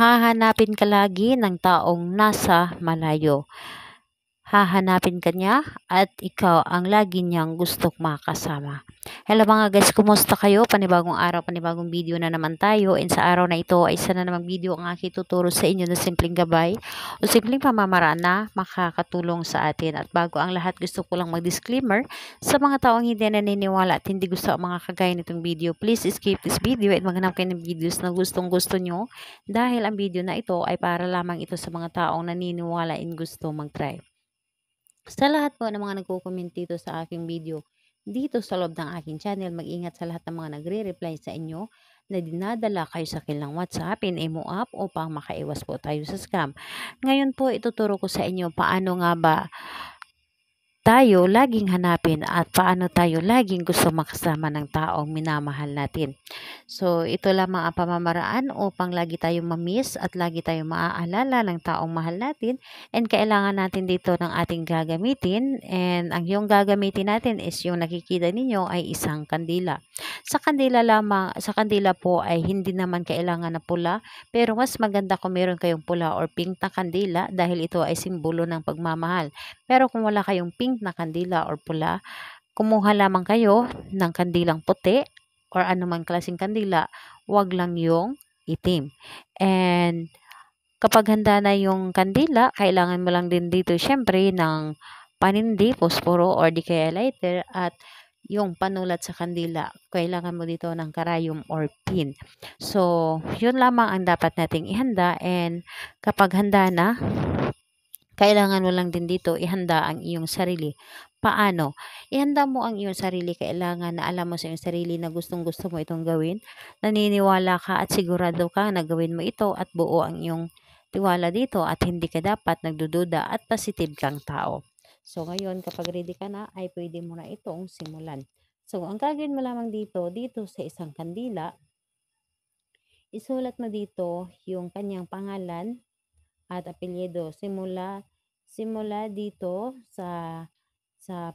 hahanapin ka lagi ng taong nasa malayo. Hahanapin ka niya at ikaw ang lagi niyang gustong makasama. Hello mga guys, kumusta kayo? Panibagong araw, panibagong video na naman tayo. And sa araw na ito ay isa na namang video ang aking tuturo sa inyo na simpleng gabay o simpleng pamamaraan na makakatulong sa atin. At bago ang lahat, gusto ko lang mag-disclaimer sa mga taong hindi naniniwala at hindi gusto ang mga kagaya nitong video. Please skip this video at maghanap kayo ng videos na gustong gusto nyo dahil ang video na ito ay para lamang ito sa mga taong naniniwala and gusto mag-try. Sa lahat po ng mga nagko-comment dito sa aking video, dito sa loob ng aking channel, mag-ingat sa lahat ng mga nagre-reply sa inyo na dinadala kayo sa kilang WhatsApp, in-emo app upang makaiwas po tayo sa scam. Ngayon po, ituturo ko sa inyo paano nga ba tayo laging hanapin at paano tayo laging gusto makasama ng taong minamahal natin. So, ito lamang ang pamamaraan upang lagi tayong mamiss at lagi tayong maaalala ng taong mahal natin, and kailangan natin dito ng ating gagamitin, and ang yung gagamitin natin is yung nakikita ninyo ay isang kandila. Sa kandila po ay hindi naman kailangan na pula, pero mas maganda kung meron kayong pula or pink na kandila dahil ito ay simbolo ng pagmamahal. Pero kung wala kayong pink na kandila or pula, kumuha lamang kayo ng kandilang puti or anumang klaseng kandila, wag lang yung itim. And kapag handa na yung kandila, kailangan mo lang din dito syempre ng panindi, posporo or di kaya lighter, at yung panulat sa kandila. Kailangan mo dito ng karayom or pin. So, yun lamang ang dapat nating ihanda, and kapag handa na, kailangan mo lang din dito ihanda ang iyong sarili. Paano? Ihanda mo ang iyong sarili. Kailangan na alam mo sa iyong sarili na gustong-gusto mo itong gawin. Naniniwala ka at sigurado ka na gawin mo ito at buo ang iyong tiwala dito at hindi ka dapat nagdududa at positive kang tao. So, ngayon kapag ready ka na ay pwede mo na itong simulan. So, ang gagawin mo lamang dito sa isang kandila, isulat mo dito yung kanyang pangalan at apelyido simula dito sa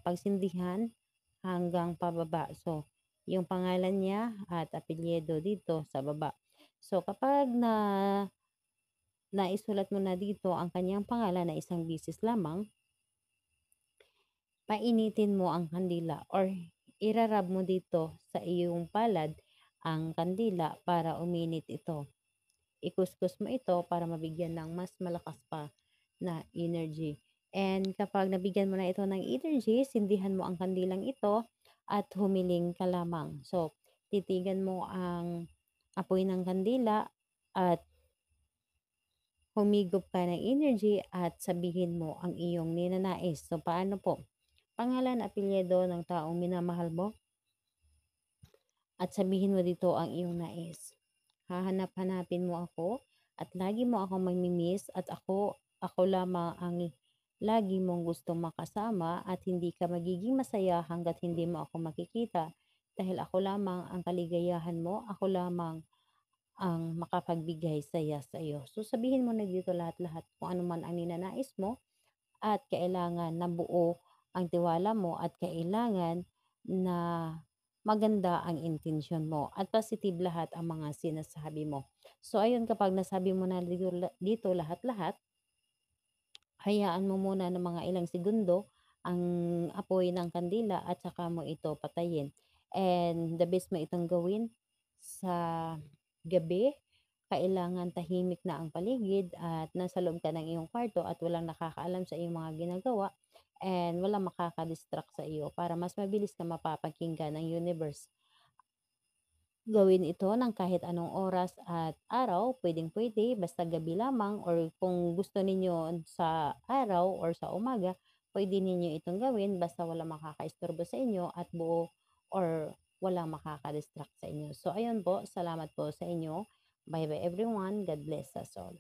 pagsindihan hanggang pababa. So, yung pangalan niya at apelyido dito sa baba. So, kapag naisulat mo na dito ang kanyang pangalan na isang bisis lamang, painitin mo ang kandila or irarab mo dito sa iyong palad ang kandila para uminit ito. Ikuskus mo ito para mabigyan ng mas malakas pa na energy. And kapag nabigyan mo na ito ng energy, sindihan mo ang kandilang ito at humiling ka lamang. So, titigan mo ang apoy ng kandila at humigop ka ng energy at sabihin mo ang iyong ninanais. So, paano po? Pangalan, apelyido ng taong minamahal mo at sabihin mo dito ang iyong nais. Hahanap-hanapin mo ako at lagi mo akong mamimiss at ako lamang ang lagi mong gustong makasama at hindi ka magiging masaya hanggat hindi mo ako makikita dahil ako lamang ang kaligayahan mo, ako lamang ang makapagbigay saya sa iyo. So sabihin mo na dito lahat-lahat kung ano man ang ninanais mo at kailangan na buo ang tiwala mo at kailangan na maganda ang intensyon mo at positive lahat ang mga sinasabi mo. So ayun, kapag nasabi mo na dito lahat-lahat, hayaan mo muna ng mga ilang segundo ang apoy ng kandila at saka mo ito patayin. And the best mo itong gawin sa gabi. Kailangan tahimik na ang paligid at nasa loob ka ng iyong kwarto at walang nakakaalam sa iyong mga ginagawa and walang makaka-distract sa iyo para mas mabilis na mapapakinggan ng universe. Gawin ito ng kahit anong oras at araw, pwedeng-pwede, basta gabi lamang, or kung gusto ninyo sa araw or sa umaga, pwede ninyo itong gawin basta walang makaka-istorbo sa inyo at buo or walang makaka-distract sa inyo. So, ayun po, salamat po sa inyo. Bye-bye everyone. God bless us all.